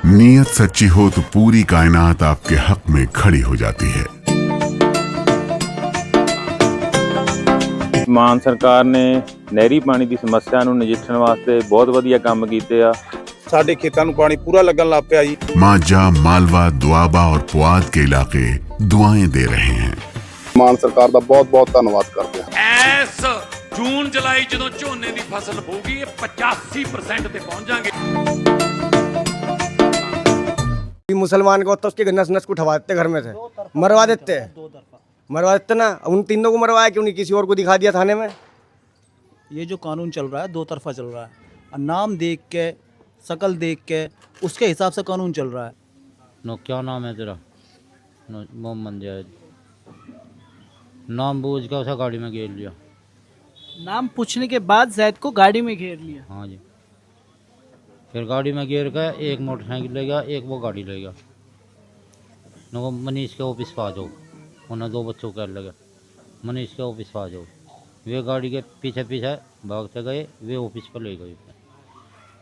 नीयत सच्ची हो तो पूरी कायनात आपके हक में खड़ी हो जाती है। ਮਾਨ ਸਰਕਾਰ ਨੇ ਨਹਿਰੀ ਪਾਣੀ ਦੀ ਸਮੱਸਿਆ ਨੂੰ ਨਜਿੱਠਣ ਵਾਸਤੇ ਬਹੁਤ ਵਧੀਆ ਕੰਮ ਕੀਤੇ ਆ। ਸਾਡੇ ਖੇਤਾਂ ਨੂੰ ਪਾਣੀ ਪੂਰਾ ਲੱਗਣ ਲੱਗ ਪਿਆ ਜੀ। माजा, मालवा, दुआबा और पुआध के इलाके दुआएं दे रहे हैं। ਮਾਨ ਸਰਕਾਰ ਦਾ ਬਹੁਤ-ਬਹੁਤ ਧੰਨਵਾਦ ਕਰਦੇ ਹਾਂ। ਐਸ ਜੂਨ ਜੁਲਾਈ ਜਦੋਂ ਝੋਨੇ ਦੀ ਫਸਲ ਹੋਊਗੀ ਇਹ 85% ਤੇ पहुंच जाएंगे। मुसलमान को तो उसके नस नस को उठवा देते, घर में से मरवा देते ना। उन तीनों को मरवाया क्यों नहीं, किसी और को दिखा दिया थाने में। ये जो कानून चल रहा है दो तरफा चल रहा है, और नाम देख के शकल देख के उसके हिसाब से कानून चल रहा है। नो क्या नाम है तेरा? मोहम्मद जैद। नाम बूझ के उसे गाड़ी में घेर लिया। नाम पूछने के बाद जैद को गाड़ी में घेर लिया। हाँ जी, फिर गाड़ी में घेर के एक मोटरसाइकिल ले गया, एक वो गाड़ी ले गया। नो मनीष के ऑफिस पर आ जाओ, उन्हें दो बच्चों कह लगे मनीष के ऑफिस पर आ जाओ। वे गाड़ी के पीछे पीछे भागते गए, वे ऑफिस पर ले गए।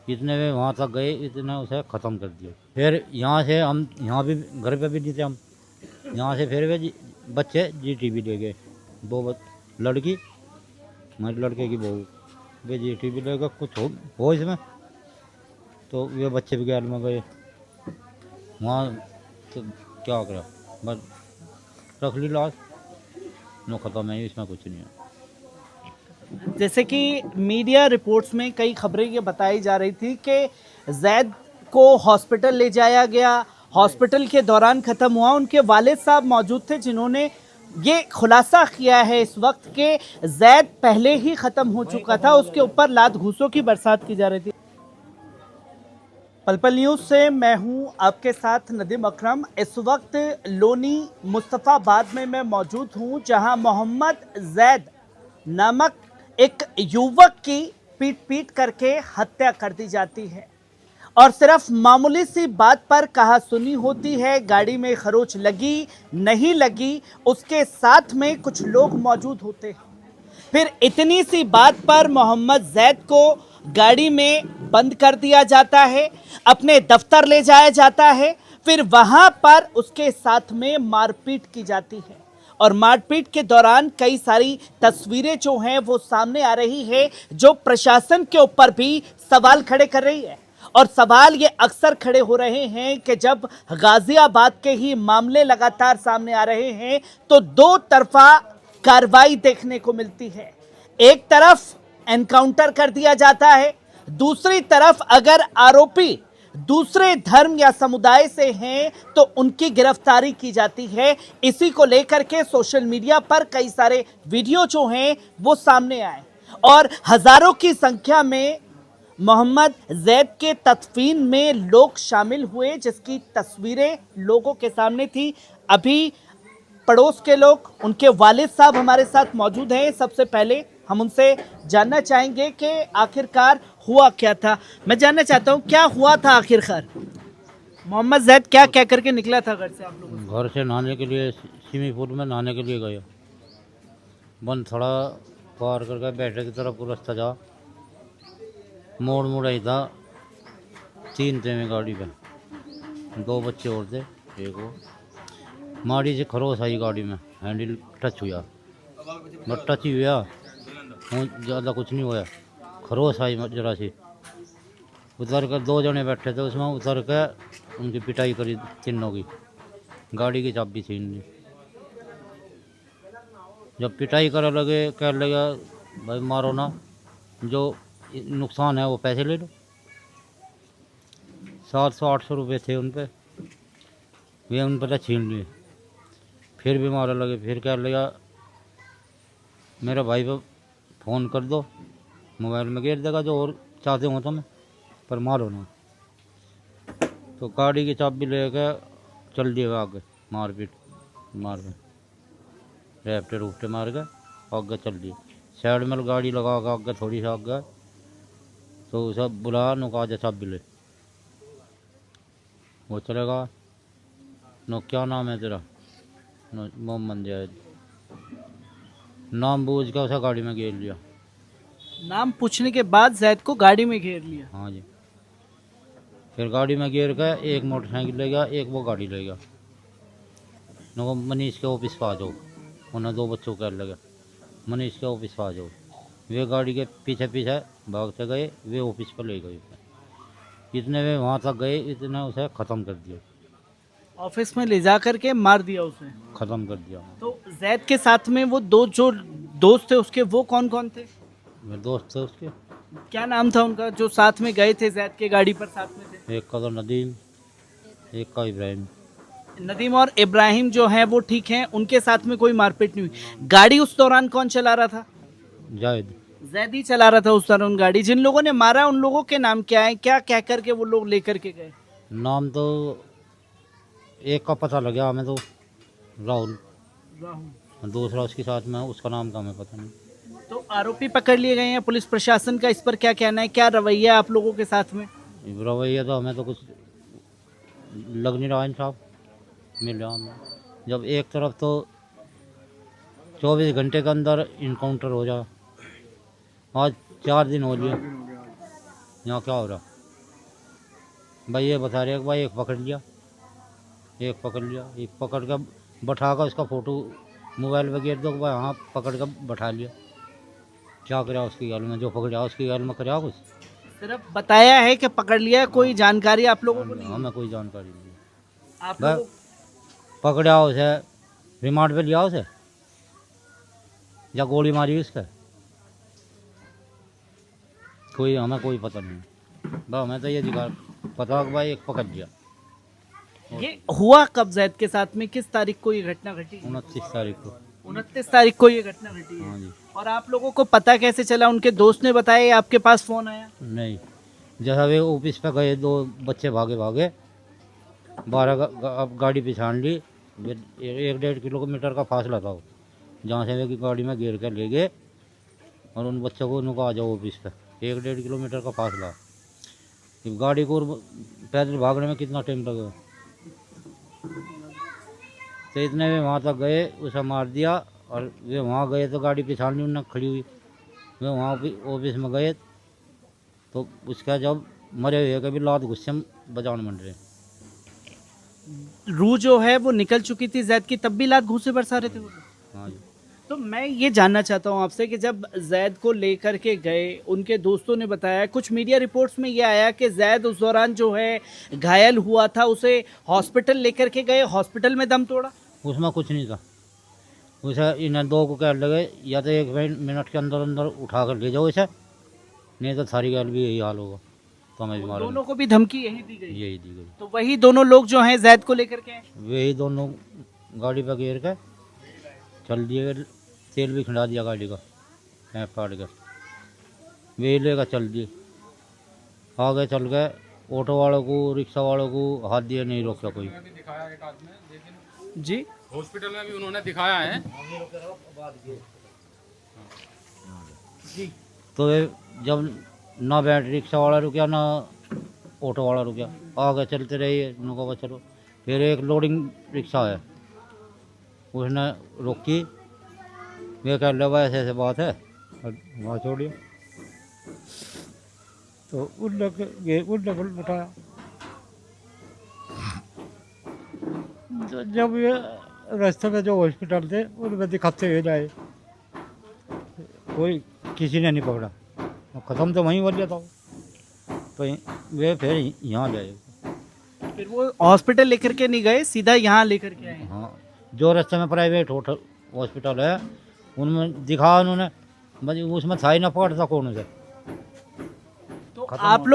इतने वे वहाँ तक गए, इतने उसे ख़त्म कर दिया। फिर यहाँ से हम यहाँ भी घर पे भी नहीं थे हम, यहाँ से फिर वे बच्चे GTB ले गए। दो लड़की हमारे लड़के की बहू, वे GTB ले गए। कुछ हो इसमें तो वे बच्चे भी गैर में गए वहाँ, तो क्या करा, बस रख ली लाश, नो ख़त्म है, इसमें कुछ नहीं है। जैसे कि मीडिया रिपोर्ट्स में कई खबरें ये बताई जा रही थी कि जैद को हॉस्पिटल ले जाया गया, हॉस्पिटल के दौरान ख़त्म हुआ। उनके वालिद साहब मौजूद थे जिन्होंने ये खुलासा किया है इस वक्त कि जैद पहले ही ख़त्म हो चुका था, उसके ऊपर लात घूसों की बरसात की जा रही थी। पलपल न्यूज़ से मैं हूं आपके साथ नदीम अकरम। इस वक्त लोनी मुस्तफ़ाबाद में मैं मौजूद हूं, जहां मोहम्मद जैद नामक एक युवक की पीट पीट करके हत्या कर दी जाती है और सिर्फ मामूली सी बात पर कहा सुनी होती है। गाड़ी में खरोच लगी नहीं लगी, उसके साथ में कुछ लोग मौजूद होते हैं। फिर इतनी सी बात पर मोहम्मद जैद को गाड़ी में बंद कर दिया जाता है, अपने दफ्तर ले जाया जाता है। फिर वहां पर उसके साथ में मारपीट की जाती है और मारपीट के दौरान कई सारी तस्वीरें जो हैं वो सामने आ रही है, जो प्रशासन के ऊपर भी सवाल खड़े कर रही है। और सवाल ये अक्सर खड़े हो रहे हैं कि जब गाजियाबाद के ही मामले लगातार सामने आ रहे हैं तो दो तरफा कार्रवाई देखने को मिलती है। एक तरफ एनकाउंटर कर दिया जाता है, दूसरी तरफ अगर आरोपी दूसरे धर्म या समुदाय से हैं तो उनकी गिरफ्तारी की जाती है। इसी को लेकर के सोशल मीडिया पर कई सारे वीडियो जो हैं वो सामने आए और हजारों की संख्या में मोहम्मद जैद के तदफीन में लोग शामिल हुए, जिसकी तस्वीरें लोगों के सामने थी। अभी पड़ोस के लोग, उनके वालिद साहब हमारे साथ मौजूद हैं। सबसे पहले हम उनसे जानना चाहेंगे कि आखिरकार हुआ क्या था। मैं जानना चाहता हूँ क्या हुआ था आखिरकार। मोहम्मद जैद क्या कह करके निकला था घर से आप लोग? घर से नहाने के लिए स्विमिंग में नहाने के लिए गया, बंद थोड़ा पार करके बैठे की तरफ रास्ता जा, मोड़ आई था। 3 थे में गाड़ी पे, 2 बच्चे और थे, एक वो माड़ी से खरोस आई गाड़ी में, हैंडल टच हुआ, बट टच ही हुआ, ज़्यादा कुछ नहीं हुआ। खरोस आई जरा सी, उतर कर 2 जने बैठे थे उसमें, उतर के उनकी पिटाई करी तीनों की। गाड़ी की चाबी छीन ली। जब पिटाई करे लगे, कह लगा भाई मारो ना, जो नुकसान है वो पैसे ले लो। 700-800 रुपये थे उन पे, वे उन पर छीन लिए। फिर भी मारा लगे, फिर कह लगा मेरे भाई पे फ़ोन कर दो, मोबाइल में घेर देगा जो और चाहते हो तो मैं, पर मारो ना। तो गाड़ी की चाबी लेके चल दिए आगे, मारपीट मार के रेपटे रूपटे मार के आगे चल दिए। साइड में गाड़ी लगा के आगे थोड़ी सा आगे, तो सब बुला नो कहा जा चाबी ले, वो चलेगा। नो क्या नाम है तेरा? मोहम्मद जैद। नाम बूझ के उसे गाड़ी में घेर लिया। नाम पूछने के बाद जैद को गाड़ी में घेर लिया। हाँ जी, फिर गाड़ी में गिर के एक मोटरसाइकिल ले गया, एक वो गाड़ी ले गया। नको मनीष के ऑफिस पर आ जाओ, उन्हें दो बच्चों को लगे, मनीष के ऑफिस पर आ जाओ। वे गाड़ी के पीछे पीछे भागते गए, वे ऑफिस पर ले गए उसे। इतने वे वहाँ तक गए, इतने उसे ख़त्म कर दिया, ऑफिस में ले जा करके मार दिया उसने। ख़त्म कर दिया। तो जैद के साथ में वो दो जो दोस्त थे उसके, वो कौन कौन थे? मेरे दोस्त थे उसके, क्या नाम था उनका जो साथ में गए थे जैद के गाड़ी पर साथ में थे? एक का तो नदीम, एक का इब्राहिम। नदीम और इब्राहिम जो हैं वो ठीक हैं, उनके साथ में कोई मारपीट नहीं हुई। गाड़ी उस दौरान कौन चला रहा था? जायद। जैद ही चला रहा था उस दौरान गाड़ी। जिन लोगों ने मारा उन लोगों के नाम क्या है, क्या कह करके वो लोग लेकर के गए? नाम तो एक का पता लगा हमें तो, राहुल। दूसरा उसके साथ में, उसका नाम का हमें पता नहीं। तो आरोपी पकड़ लिए गए हैं। पुलिस प्रशासन का इस पर क्या कहना है, क्या रवैया आप लोगों के साथ में? रवैया तो हमें तो कुछ लग नहीं रहा इंसाफ मिल रहा हमें। जब एक तरफ तो 24 घंटे के अंदर इनकाउंटर हो जाए, आज 4 दिन हो गए, यहाँ क्या हो रहा? भाई ये बता रहे भाई एक पकड़ लिया, एक पकड़ कर बैठा कर उसका फ़ोटो मोबाइल पर गिर दो, भाई हाँ पकड़ कर बैठा लिया। क्या करा उसकी गाल में? जो पकड़ा उसकी गाल में करा कुछ? सिर्फ बताया है कि पकड़ लिया, कोई जानकारी आप लोगों को नहीं? हमें कोई जानकारी नहीं। आप लोग पकड़ा उसे, रिमांड पे लिया उसे, या गोली मारी उसका, कोई हमें कोई पता नहीं। बस हमें तो ये दिखा पता कि भाई एक पकड़ लिया। ये हुआ कब जैद के साथ में, किस तारीख को ये घटना घटी? 29 तारीख को। 29 तारीख को ये घटना घटी है। हाँ जी। और आप लोगों को पता कैसे चला? उनके दोस्त ने बताया या आपके पास फोन आया? नहीं, जैसा वे ऑफिस पे गए, 2 बच्चे भागे 12 गाड़ी पिछाड़ ली। 1-1.5 किलोमीटर का फासला था जहाँ से वे गाड़ी में गिर कर ले गए, और उन बच्चों को उनको आ जाओ ऑफिस पे। 1-1.5 किलोमीटर का फासला, गाड़ी को पैदल भागने में कितना टाइम लगेगा? तो इतने में वहाँ तक गए, उसे मार दिया। और वे वहाँ गए तो गाड़ी पिछाड़ी उन्हें खड़ी हुई, वे वहाँ ऑफिस में गए तो उसका जब मरे हुए कभी लात गुस्से में बजाने मंड रहे। रूह जो है वो निकल चुकी थी जैद की, तब भी लात घूंसे बरसा रहे थे वो लोग। हाँ जी। तो मैं ये जानना चाहता हूँ आपसे कि जब जैद को लेकर के गए, उनके दोस्तों ने बताया, कुछ मीडिया रिपोर्ट्स में ये आया कि जैद उस दौरान जो है घायल हुआ था, उसे हॉस्पिटल लेकर के गए, हॉस्पिटल में दम तोड़ा। उसमें कुछ नहीं था, उसे इन्हें 2 को कह लगे या तो 1 मिनट के अंदर अंदर उठा कर ले जाओ इसे, नहीं तो सारी गैल भी यही हाल होगा, तो हमें भी मारेंगे। दोनों को भी धमकी यही दी गई? यही दी गई। तो वही दोनों लोग जो हैं जैद को लेकर के आए? वही दोनों गाड़ी पर गिर के चल दिए, तेल भी खिंडा दिया गाड़ी का, पैप काट कर वे लेकर चल दिए। आगे चल गए, ऑटो वालों को, रिक्शा वालों को हाथ दिए, नहीं रोका कोई। जी, हॉस्पिटल में भी उन्होंने दिखाया है। जी। तो वे जब ना बैठ रिक्शा वाला रुका ना ऑटो वाला रुका, आगे चलते रहिए, उनको कहा चलो। फिर एक लोडिंग रिक्शा है, उसने रोकी, वे कह लो भाई ऐसे बात है, और वहाँ छोड़िए। तो उन लोग बिठाया। जब ये रास्ते में जो हॉस्पिटल थे उनमें दिखाते हुए जाए, कोई किसी ने नहीं पकड़ा, ख़त्म तो वहीं हो गया था। तो वे फिर यहाँ ले आए। फिर वो हॉस्पिटल लेकर के नहीं गए, सीधा यहाँ लेकर के आए? हाँ, जो रास्ते में प्राइवेट हॉस्पिटल है उनमें दिखा उन्होंने, बस उसमें था ही ना पकड़ता कौन उसे। तो आप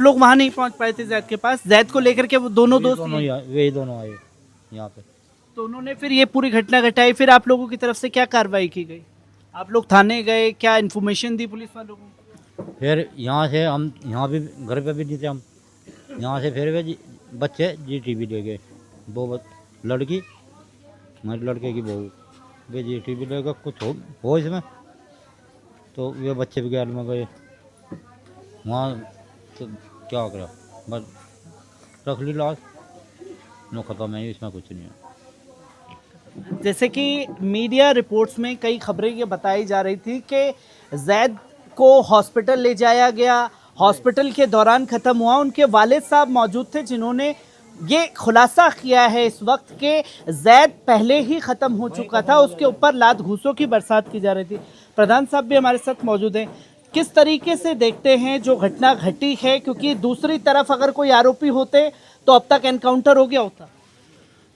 लोग वहाँ नहीं पहुँच पाए थे जैद के पास? जैद को लेकर के वो दोनों दोस्त वही दोनों आए यहाँ पे। तो उन्होंने फिर ये पूरी घटना घटाई, फिर आप लोगों की तरफ से क्या कार्रवाई की गई? आप लोग थाने गए, क्या इन्फॉर्मेशन दी पुलिस वालों को? फिर यहाँ से हम, यहाँ भी घर पे भी नहीं थे हम, यहाँ से फिर वे बच्चे GTB ले गए, 2 लड़की, हमारे लड़के की बहू, वे GTB ले गए। कुछ हो इसमें, तो वे बच्चे भी गैल में गए वहाँ, तो क्या करा, बस रख ली लाश, नो ख़त्म है, इसमें कुछ नहीं है। जैसे कि मीडिया रिपोर्ट्स में कई खबरें ये बताई जा रही थी कि जैद को हॉस्पिटल ले जाया गया, हॉस्पिटल के दौरान ख़त्म हुआ। उनके वालिद साहब मौजूद थे जिन्होंने ये खुलासा किया है इस वक्त के जैद पहले ही ख़त्म हो चुका था, उसके ऊपर लात घूसों की बरसात की जा रही थी। प्रधान साहब भी हमारे साथ मौजूद हैं। किस तरीके से देखते हैं जो घटना घटी है, क्योंकि दूसरी तरफ अगर कोई आरोपी होते तो अब तक एनकाउंटर हो गया होता।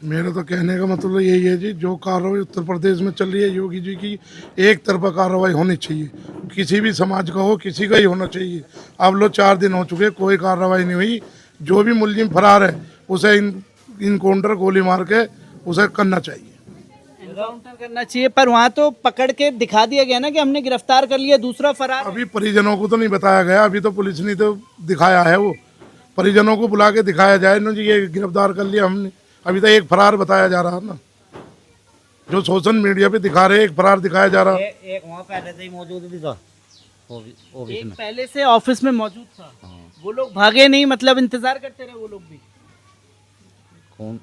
मेरा तो कहने का मतलब यही है जी, जो कार्रवाई उत्तर प्रदेश में चल रही है योगी जी की, एक तरफा कार्रवाई होनी चाहिए, किसी भी समाज का हो, किसी का ही होना चाहिए। अब लो 4 दिन हो चुके, कोई कार्रवाई नहीं हुई। जो भी मुलजिम फरार है उसे इनकाउंटर गोली मार के उसे करना चाहिए, एनकाउंटर करना चाहिए। पर वहाँ तो पकड़ के दिखा दिया गया ना कि हमने गिरफ्तार कर लिया, दूसरा फरार। अभी परिजनों को तो नहीं बताया गया, अभी तो पुलिस ने तो दिखाया है, वो परिजनों को बुला के दिखाया जाए ना जी ये गिरफ्तार कर लिया हमने। अभी तो एक फरार बताया जा रहा है ना, जो सोशल मीडिया पे दिखा रहे, एक फरार दिखाया जा रहा है। एक वहाँ पहले से ही मौजूद भी था ऑफिस एक में। पहले से ऑफिस में मौजूद था। वो लोग भागे नहीं, मतलब इंतजार करते रहे वो लोग भी। कौन?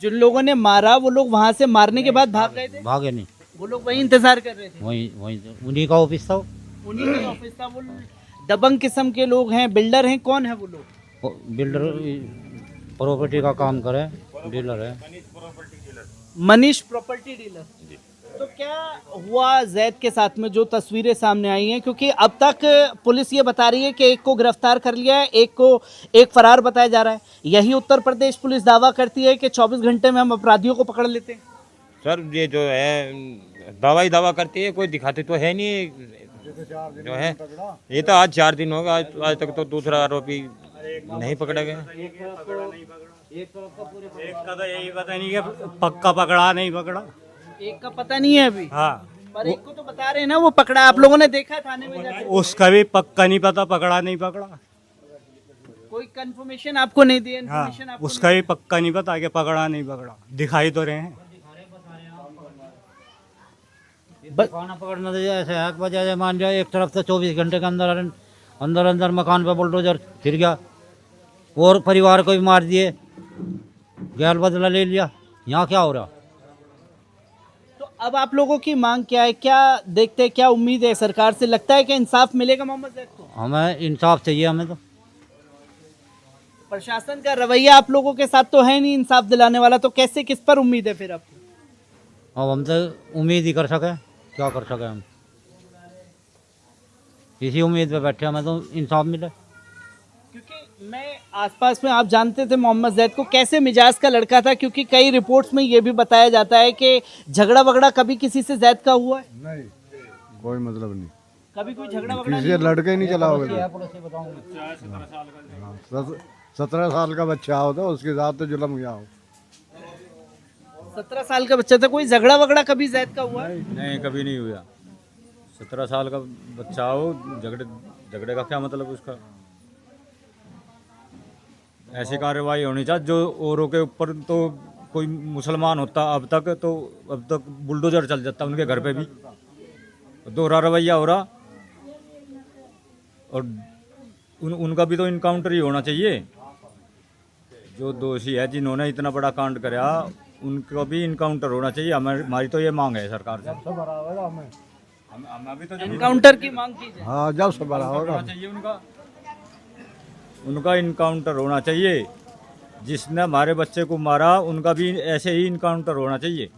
जिन लोगों ने मारा वो लोग वहां से मारने के बाद भाग गए थे। भागे नहीं, वो लोग वहीं इंतजार कर रहे थे। वहीं उन्हीं का ऑफिस था। उन्हीं के ऑफिस था। वो दबंग किस्म के लोग हैं, बिल्डर हैं, कौन है वो लोग? बिल्डर प्रॉपर्टी का काम करे, डीलर है मनीष प्रॉपर्टी डीलर। तो क्या हुआ जैद के साथ में जो तस्वीरें सामने आई हैं, क्योंकि अब तक पुलिस ये बता रही है कि एक को गिरफ्तार कर लिया है, एक फरार बताया जा रहा है। यही उत्तर प्रदेश पुलिस दावा करती है कि 24 घंटे में हम अपराधियों को पकड़ लेते हैं। सर ये जो है दावा करती है, कोई दिखाते तो है नहीं जो है। ये तो आज 4 दिन हो गए, आज तक तो दूसरा आरोपी नहीं पकड़ा गया। एक का तो यही पता नहीं कि पक्का पकड़ा नहीं पकड़ा, एक का पता नहीं है अभी। हाँ पर एक को तो बता रहे हैं ना वो पकड़ा, आप लोगों ने देखा थाने में जाके। उसका भी पक्का नहीं पता पकड़ा नहीं पकड़ा। कोई कंफर्मेशन आपको नहीं दी? हाँ इन्फॉर्मेशन आपको उसका भी पक्का नहीं पता कि पकड़ा नहीं पकड़ा, दिखाई तो रहे हैं। खाना पकड़ना तो ऐसे है कि वजह मान लिया एक तरफ से 24 घंटे के अंदर मकान पे बुलडोजर फिर गया और परिवार को भी मार दिए, गैर बदला ले लिया। यहाँ क्या हो रहा? तो अब आप लोगों की मांग क्या है, क्या देखते हैं, क्या उम्मीद है सरकार से? लगता है कि इंसाफ मिलेगा मोहम्मद जैद को? हमें इंसाफ चाहिए। हमें तो प्रशासन का रवैया आप लोगों के साथ तो है नहीं इंसाफ दिलाने वाला, तो कैसे, किस पर उम्मीद है फिर आपको? अब हम तो उम्मीद ही कर सके, क्या कर सके हम, इसी उम्मीद पे बैठे हमें तो इंसाफ मिले। क्योंकि मैं आसपास में, आप जानते थे मोहम्मद जैद को, कैसे मिजाज का लड़का था? क्योंकि कई रिपोर्ट्स में ये भी बताया जाता है कि झगड़ा वगड़ा कभी किसी से जैद का हुआ है? नहीं, कोई मतलब नहीं, कभी कोई झगड़ा वगड़ा किसी लड़के नहीं चला होगा। 17 साल का बच्चा होता उसके साथ तो जुल्म गया हो। 17 साल का बच्चा था, कोई झगड़ा वगड़ा कभी जैद का हुआ है? नहीं, कभी नहीं हुआ। 17 साल का बच्चा हो, झगड़े का क्या मतलब उसका? ऐसी कार्रवाई होनी चाहिए जो औरों के ऊपर, तो कोई मुसलमान होता अब तक बुलडोजर चल जाता उनके घर पे भी। दोहरा रवैया हो रहा, और उनका भी तो इनकाउंटर ही होना चाहिए। जो दोषी है जिन्होंने इतना बड़ा कांड कराया उनका भी इनकाउंटर होना चाहिए। हमारी तो ये मांग है सरकार से। हमें भी तो एनकाउंटर की मांग की जाए। हाँ, जब से बड़ा होगा चाहिए उनका इनकाउंटर होना चाहिए। जिसने हमारे बच्चे को मारा उनका भी ऐसे ही इनकाउंटर होना चाहिए।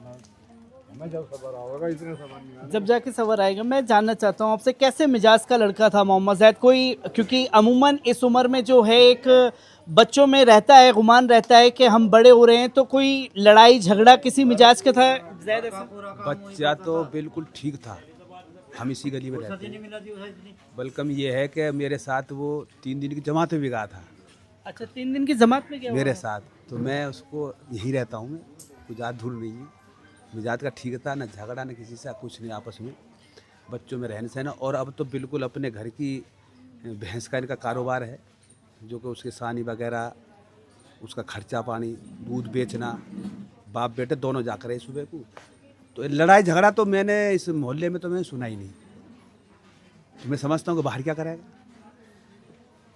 जब जाके सबर आएगा। मैं जानना चाहता हूँ आपसे, कैसे मिजाज का लड़का था मोहम्मद जैद? कोई, क्योंकि अमूमन इस उम्र में जो है एक बच्चों में रहता है, गुमान रहता है कि हम बड़े हो रहे हैं, तो कोई लड़ाई झगड़ा किसी मिजाज का था जैद ऐसा? बच्चा तो बिल्कुल ठीक था, हम इसी गली में रहते हैं। बल्कि ये है कि मेरे साथ वो 3 दिन की जमात में भी गया था। अच्छा, 3 दिन की जमात में गया मेरे साथ, तो मैं उसको यही रहता हूँ, मैं कुछ याद धूल नहीं है। मिजाज का ठीक था, ना झगड़ा ना किसी से कुछ नहीं, आपस में बच्चों में रहने सहना। और अब तो बिल्कुल अपने घर की भैंस का इनका कारोबार है, जो कि उसके सानी वगैरह, उसका खर्चा पानी, दूध बेचना, बाप बेटे दोनों जाकर रहे सुबह को। तो लड़ाई झगड़ा तो मैंने इस मोहल्ले में तो मैंने सुना ही नहीं। तो मैं समझता हूँ कि बाहर क्या करेगा,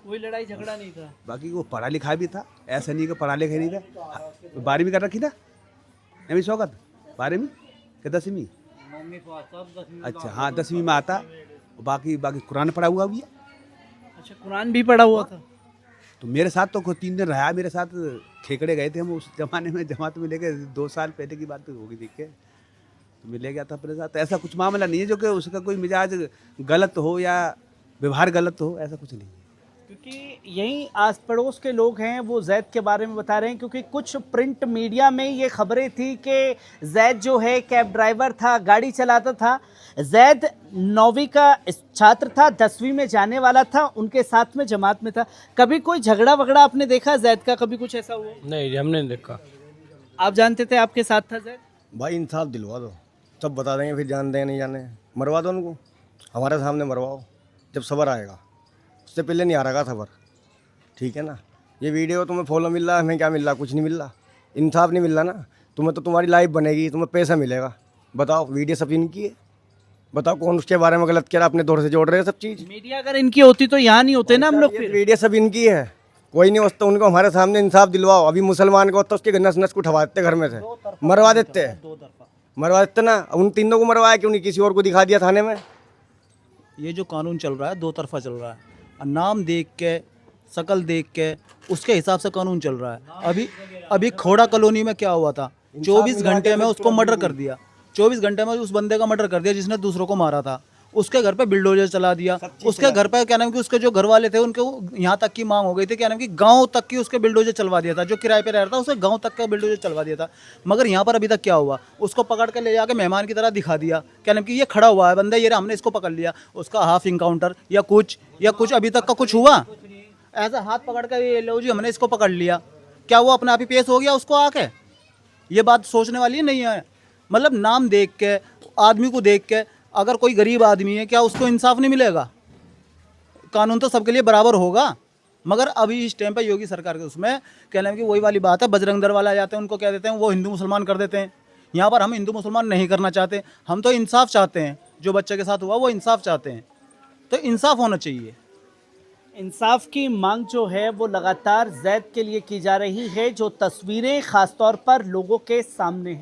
कोई लड़ाई झगड़ा नहीं था। बाकी वो पढ़ा लिखा भी था, ऐसा नहीं कि पढ़ा लिखा नहीं था। 12वीं कर रखी ना नवी शौकत, 12वीं कि 10वीं? अच्छा हाँ, 10वीं में आता। बाकी कुरान पढ़ा हुआ भी है। अच्छा, कुरान भी पढ़ा हुआ था? तो मेरे साथ तो 3 दिन रहा, मेरे साथ खेकड़े गए थे हम उस जमाने में, जमात में लेके 2 साल पहले की बात होगी देख के, तो मैं ले गया था अपने साथ। ऐसा कुछ मामला नहीं है जो कि उसका कोई मिजाज गलत हो या व्यवहार गलत हो, ऐसा कुछ नहीं है। क्योंकि यहीं आस पड़ोस के लोग हैं वो जैद के बारे में बता रहे हैं, क्योंकि कुछ प्रिंट मीडिया में ये खबरें थी कि जैद जो है कैब ड्राइवर था, गाड़ी चलाता था। जैद 9वीं का छात्र था, 10वीं में जाने वाला था, उनके साथ में जमात में था। कभी कोई झगड़ा वगड़ा आपने देखा जैद का? कभी कुछ ऐसा हुआ? नहीं, हमने नहीं देखा। आप जानते थे आपके साथ था जैद? भाई इंसाफ दिलवा दो, सब बता देंगे, फिर जान दें नहीं जाने, मरवा दो उनको, हमारे सामने मरवाओ, जब सबर आएगा। उससे पहले नहीं आ रहा खबर, ठीक है ना। ये वीडियो तुम्हें फॉलो मिल रहा है, हमें क्या मिल रहा? कुछ नहीं मिल रहा, इंसाफ नहीं मिल रहा ना। तुम्हें तो तुम्हारी लाइफ बनेगी, तुम्हें पैसा मिलेगा। बताओ, वीडियो सब इनकी है, बताओ कौन उसके बारे में गलत कह रहा, अपने दौर से जोड़ रहे हैं सब चीज़। मीडिया अगर इनकी होती तो यहाँ नहीं होते ना हम लोग। वीडियो सब इनकी है, कोई नहीं होता, उनको हमारे सामने इंसाफ दिलवाओ। अभी मुसलमान को होता उसके नस नस को उठवा देते घर में से, मरवा देते, मरवा देते ना। उन तीनों को मरवाया क्यों नहीं? किसी और को दिखा दिया थाने में। ये जो कानून चल रहा है 2 तरफा चल रहा है। नाम देख के, शकल देख के उसके हिसाब से कानून चल रहा है। अभी खोड़ा कॉलोनी में क्या हुआ था, 24 घंटे में उसको मर्डर कर दिया। 24 घंटे में उस बंदे का मर्डर कर दिया जिसने दूसरों को मारा था। उसके घर पे बिल्डोजर चला दिया। उसके घर पे क्या नाम कि उसके जो घर वाले थे उनके यहाँ तक की मांग हो गई थी, क्या नाम कि गांव तक की उसके बिल्डोजर चलवा दिया था। जो किराए पे रह रहा था उसे गांव तक का बिल्डोजर चलवा दिया था। मगर यहाँ पर अभी तक क्या हुआ, उसको पकड़ के ले जाके मेहमान की तरह दिखा दिया, क्या नाम कि ये खड़ा हुआ है बंदा, ये हमने इसको पकड़ लिया। उसका हाफ इनकाउंटर या कुछ अभी तक का कुछ हुआ? ऐसा हाथ पकड़ कर ये लो जी हमने इसको पकड़ लिया, क्या वो अपने आप ही पेश हो गया उसको आके? ये बात सोचने वाली नहीं है। मतलब नाम देख के, आदमी को देख के, अगर कोई गरीब आदमी है क्या उसको इंसाफ नहीं मिलेगा? कानून तो सबके लिए बराबर होगा। मगर अभी इस टाइम पे योगी सरकार के उसमें कहना है कि वही वाली बात है, बजरंग दल वाले आ जाते हैं, उनको कह देते हैं वो हिंदू मुसलमान कर देते हैं। यहाँ पर हम हिंदू मुसलमान नहीं करना चाहते, हम तो इंसाफ चाहते हैं। जो बच्चे के साथ हुआ वो इंसाफ चाहते हैं, तो इंसाफ होना चाहिए। इंसाफ की मांग जो है वो लगातार जैद के लिए की जा रही है। जो तस्वीरें खासतौर पर लोगों के सामने हैं।